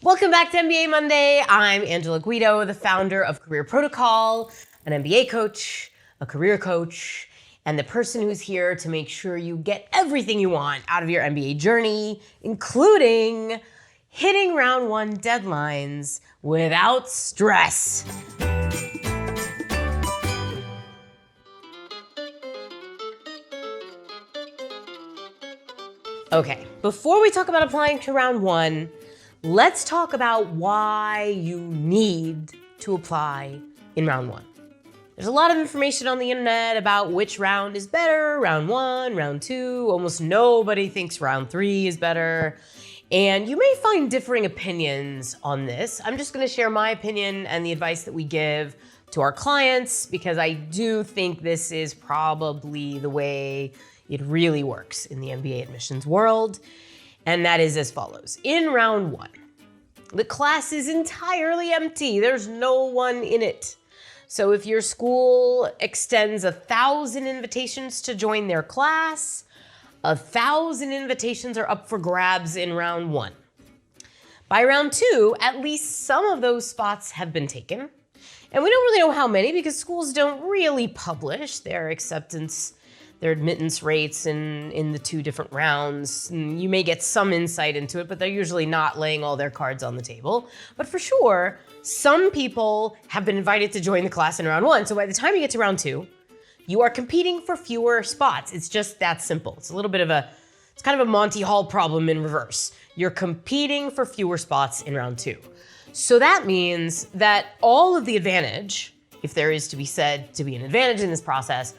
Welcome back to MBA Monday. I'm Angela Guido, the founder of Career Protocol, an MBA coach, a career coach, and the person who's here to make sure you get everything you want out of your MBA journey, including hitting round one deadlines without stress. Okay, before we talk about applying to round one, let's talk about why you need to apply in round one. There's a lot of information on the internet about which round is better, round one, round two. Almost nobody thinks round three is better. And you may find differing opinions on this. I'm just gonna share my opinion and the advice that we give to our clients because I do think this is probably the way it really works in the MBA admissions world. And that is as follows. In round one, the class is entirely empty. There's no one in it. So if your school extends 1,000 invitations to join their class, 1,000 invitations are up for grabs in round one. By round two, at least some of those spots have been taken. And we don't really know how many because schools don't really publish their admittance rates in the two different rounds. And you may get some insight into it, but they're usually not laying all their cards on the table. But for sure, some people have been invited to join the class in round one. So by the time you get to round two, you are competing for fewer spots. It's just that simple. It's kind of a Monty Hall problem in reverse. You're competing for fewer spots in round two. So that means that all of the advantage, if there is to be said to be an advantage in this process,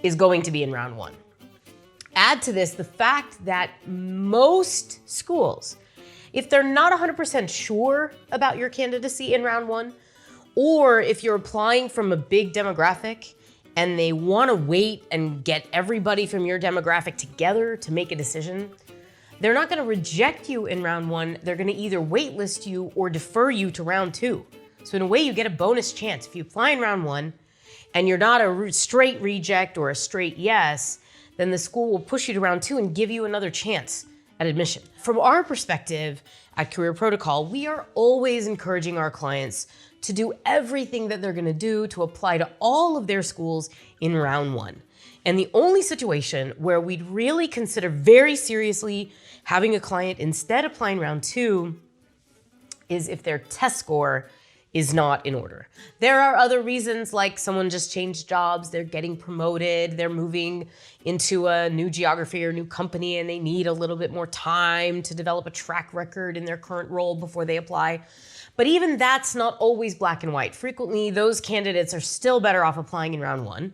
is going to be in round one. Add to this the fact that most schools, if they're not 100% sure about your candidacy in round one, or if you're applying from a big demographic and they want to wait and get everybody from your demographic together to make a decision, they're not going to reject you in round one. They're going to either waitlist you or defer you to round two. So in a way, you get a bonus chance. If you apply in round one, and you're not a straight reject or a straight yes, then the school will push you to round two and give you another chance at admission. From our perspective at Career Protocol, we are always encouraging our clients to do everything that they're gonna do to apply to all of their schools in round one. And the only situation where we'd really consider very seriously having a client instead applying round two is if their test score is not in order. There are other reasons, like someone just changed jobs, they're getting promoted, they're moving into a new geography or new company and they need a little bit more time to develop a track record in their current role before they apply. But even that's not always black and white. Frequently, those candidates are still better off applying in round one.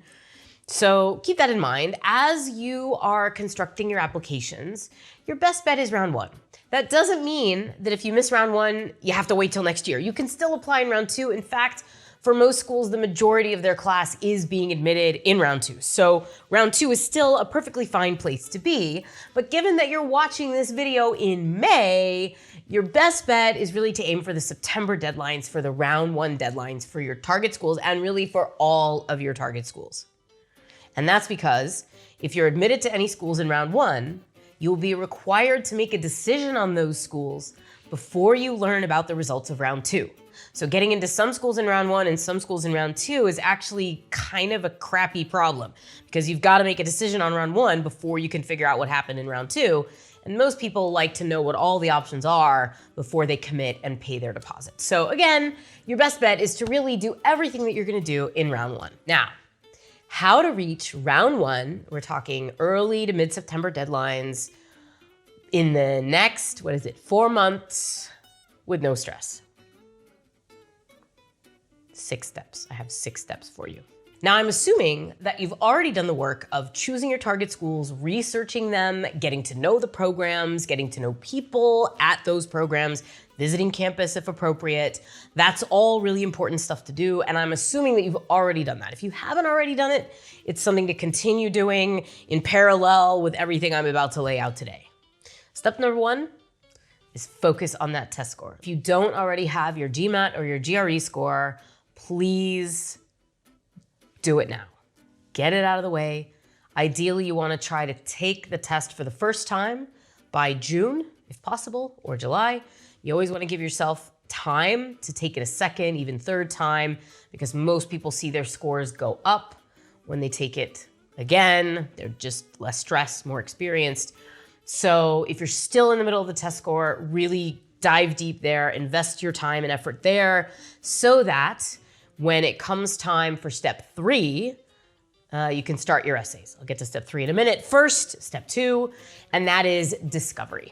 So keep that in mind. As you are constructing your applications, your best bet is round one. That doesn't mean that if you miss round one, you have to wait till next year. You can still apply in round two. In fact, for most schools, the majority of their class is being admitted in round two. So round two is still a perfectly fine place to be. But given that you're watching this video in May, your best bet is really to aim for the September deadlines for the round one deadlines for your target schools and really for all of your target schools. And that's because if you're admitted to any schools in round one, you'll be required to make a decision on those schools before you learn about the results of round two. So getting into some schools in round one and some schools in round two is actually kind of a crappy problem because you've got to make a decision on round one before you can figure out what happened in round two. And most people like to know what all the options are before they commit and pay their deposit. So again, your best bet is to really do everything that you're going to do in round one. Now, how to reach round one, we're talking early to mid-September deadlines in the next, 4 months with no stress. 6 steps. I have 6 steps for you. Now, I'm assuming that you've already done the work of choosing your target schools, researching them, getting to know the programs, getting to know people at those programs, visiting campus if appropriate. That's all really important stuff to do, and I'm assuming that you've already done that. If you haven't already done it, it's something to continue doing in parallel with everything I'm about to lay out today. Step number 1 is focus on that test score. If you don't already have your GMAT or your GRE score, please do it now. Get it out of the way. Ideally, you want to try to take the test for the first time by June, if possible, or July. You always want to give yourself time to take it a second, even third time, because most people see their scores go up when they take it again. They're just less stressed, more experienced. So if you're still in the middle of the test score, really dive deep there, invest your time and effort there so that when it comes time for step 3, you can start your essays. I'll get to step 3 in a minute. First, step 2, and that is discovery.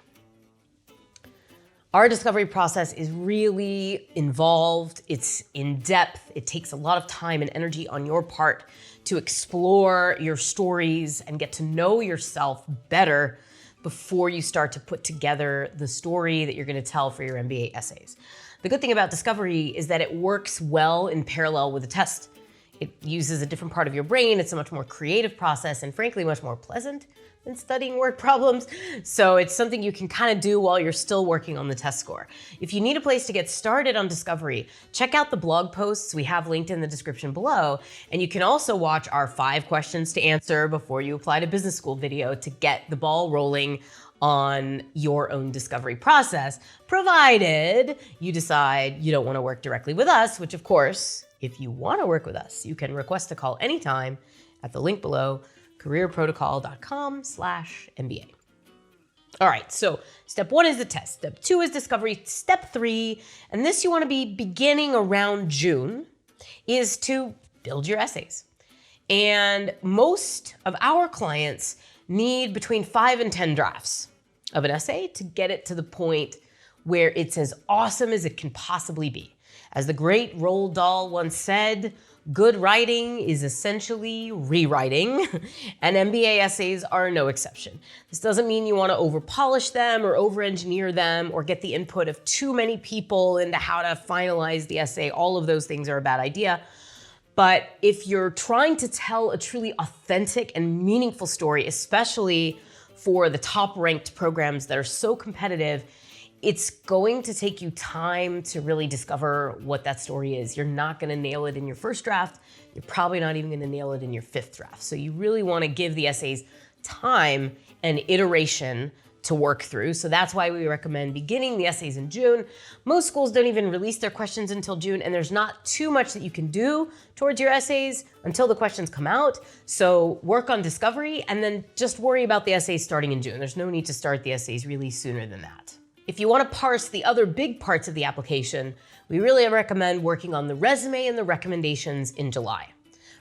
Our discovery process is really involved. It's in depth. It takes a lot of time and energy on your part to explore your stories and get to know yourself better before you start to put together the story that you're going to tell for your MBA essays. The good thing about discovery is that it works well in parallel with the test. It uses a different part of your brain. It's a much more creative process and frankly, much more pleasant than studying word problems. So it's something you can kind of do while you're still working on the test score. If you need a place to get started on discovery, check out the blog posts we have linked in the description below. And you can also watch our 5 questions to answer before you apply to business school video to get the ball rolling on your own discovery process, provided you decide you don't want to work directly with us, which of course, if you want to work with us, you can request a call anytime at the link below, careerprotocol.com/MBA. All right, so step 1 is the test. Step 2 is discovery. Step 3, and this you want to be beginning around June, is to build your essays. And most of our clients need between 5 and 10 drafts of an essay to get it to the point where it's as awesome as it can possibly be. As the great Roald Dahl once said, good writing is essentially rewriting, and MBA essays are no exception. This doesn't mean you want to over-polish them or over-engineer them or get the input of too many people into how to finalize the essay. All of those things are a bad idea. But if you're trying to tell a truly authentic and meaningful story, especially for the top-ranked programs that are so competitive, it's going to take you time to really discover what that story is. You're not going to nail it in your first draft. You're probably not even going to nail it in your 5th draft. So you really want to give the essays time and iteration to work through. So that's why we recommend beginning the essays in June. Most schools don't even release their questions until June, and there's not too much that you can do towards your essays until the questions come out. So work on discovery and then just worry about the essays starting in June. There's no need to start the essays really sooner than that. If you want to parse the other big parts of the application, we really recommend working on the resume and the recommendations in July.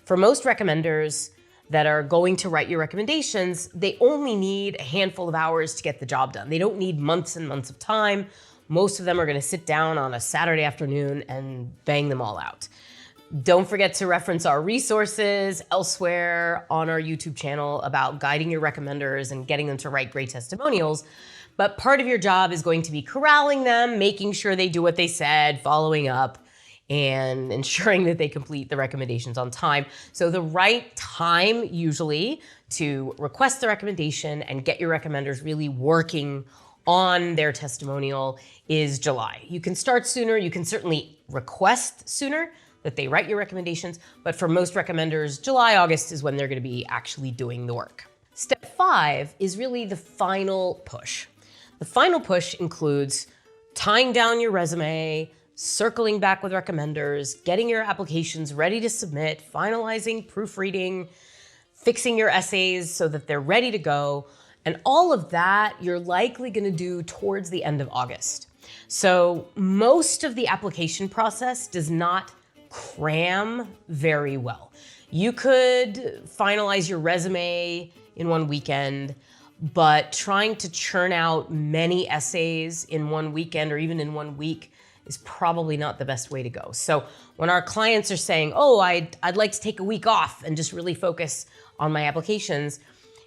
For most recommenders that are going to write your recommendations, they only need a handful of hours to get the job done. They don't need months and months of time. Most of them are going to sit down on a Saturday afternoon and bang them all out. Don't forget to reference our resources elsewhere on our YouTube channel about guiding your recommenders and getting them to write great testimonials. But part of your job is going to be corralling them, making sure they do what they said, following up, and ensuring that they complete the recommendations on time. So the right time usually to request the recommendation and get your recommenders really working on their testimonial is July. You can start sooner. You can certainly request sooner that they write your recommendations. But for most recommenders, July, August is when they're going to be actually doing the work. Step 5 is really the final push. The final push includes tying down your resume, circling back with recommenders, getting your applications ready to submit, finalizing, proofreading, fixing your essays so that they're ready to go. And all of that you're likely going to do towards the end of August. So most of the application process does not cram very well. You could finalize your resume in one weekend, but trying to churn out many essays in one weekend or even in one week is probably not the best way to go. So when our clients are saying, oh, I'd like to take a week off and just really focus on my applications,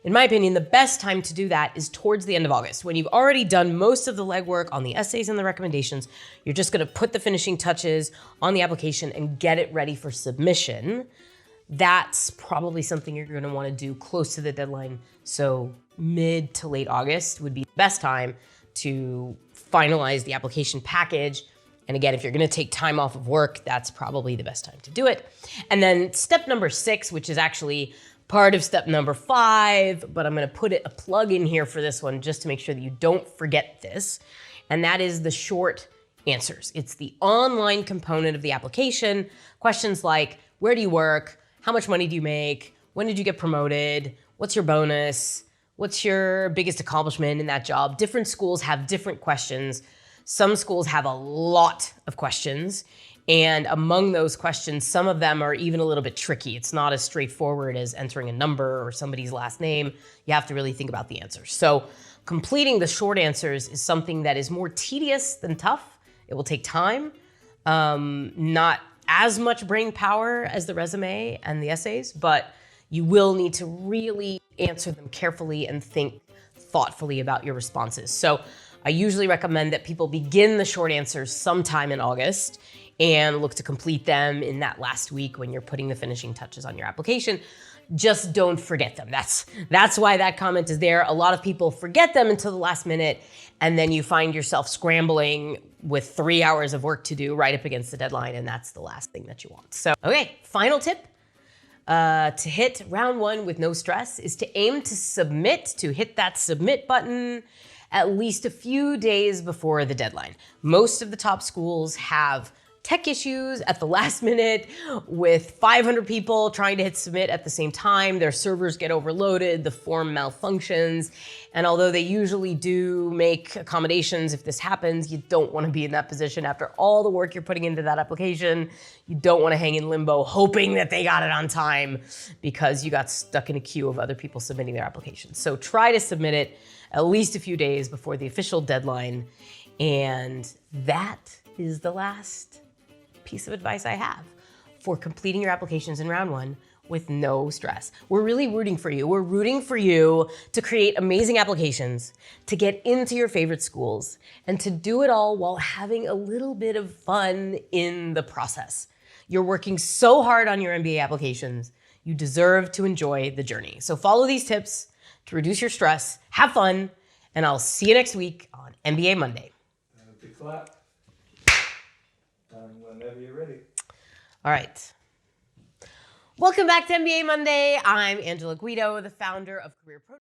in my opinion, the best time to do that is towards the end of August. When you've already done most of the legwork on the essays and the recommendations, you're just gonna put the finishing touches on the application and get it ready for submission. That's probably something you're gonna wanna do close to the deadline. So mid to late August would be the best time to finalize the application package. And again, if you're gonna take time off of work, that's probably the best time to do it. And then step number 6, which is actually part of step number 5, but I'm gonna put a plug in here for this one just to make sure that you don't forget this. and that is the short answers. It's the online component of the application. Questions like, where do you work? How much money do you make? When did you get promoted? What's your bonus? What's your biggest accomplishment in that job? Different schools have different questions. Some schools have a lot of questions. And among those questions, some of them are even a little bit tricky. It's not as straightforward as entering a number or somebody's last name. You have to really think about the answers. So completing the short answers is something that is more tedious than tough. It will take time, not as much brain power as the resume and the essays, but you will need to really answer them carefully and think thoughtfully about your responses. So I usually recommend that people begin the short answers sometime in August and look to complete them in that last week when you're putting the finishing touches on your application. Just don't forget them. That's why that comment is there. A lot of people forget them until the last minute, and then you find yourself scrambling with 3 hours of work to do right up against the deadline, and that's the last thing that you want. So, okay, final tip to hit round one with no stress is to aim to submit, to hit that submit button at least a few days before the deadline. Most of the top schools have tech issues at the last minute with 500 people trying to hit submit at the same time. Their servers get overloaded, the form malfunctions, and although they usually do make accommodations if this happens, you don't want to be in that position after all the work you're putting into that application. You don't want to hang in limbo hoping that they got it on time because you got stuck in a queue of other people submitting their applications. So try to submit it at least a few days before the official deadline. And that is the last piece of advice I have for completing your applications in round one with no stress. We're really rooting for you. We're rooting for you to create amazing applications, to get into your favorite schools, and to do it all while having a little bit of fun in the process. You're working so hard on your MBA applications. You deserve to enjoy the journey. So follow these tips to reduce your stress, have fun, and I'll see you next week on MBA Monday. Big clap. Whenever you're ready. All right. Welcome back to MBA Monday. I'm Angela Guido, the founder of Career Protocol.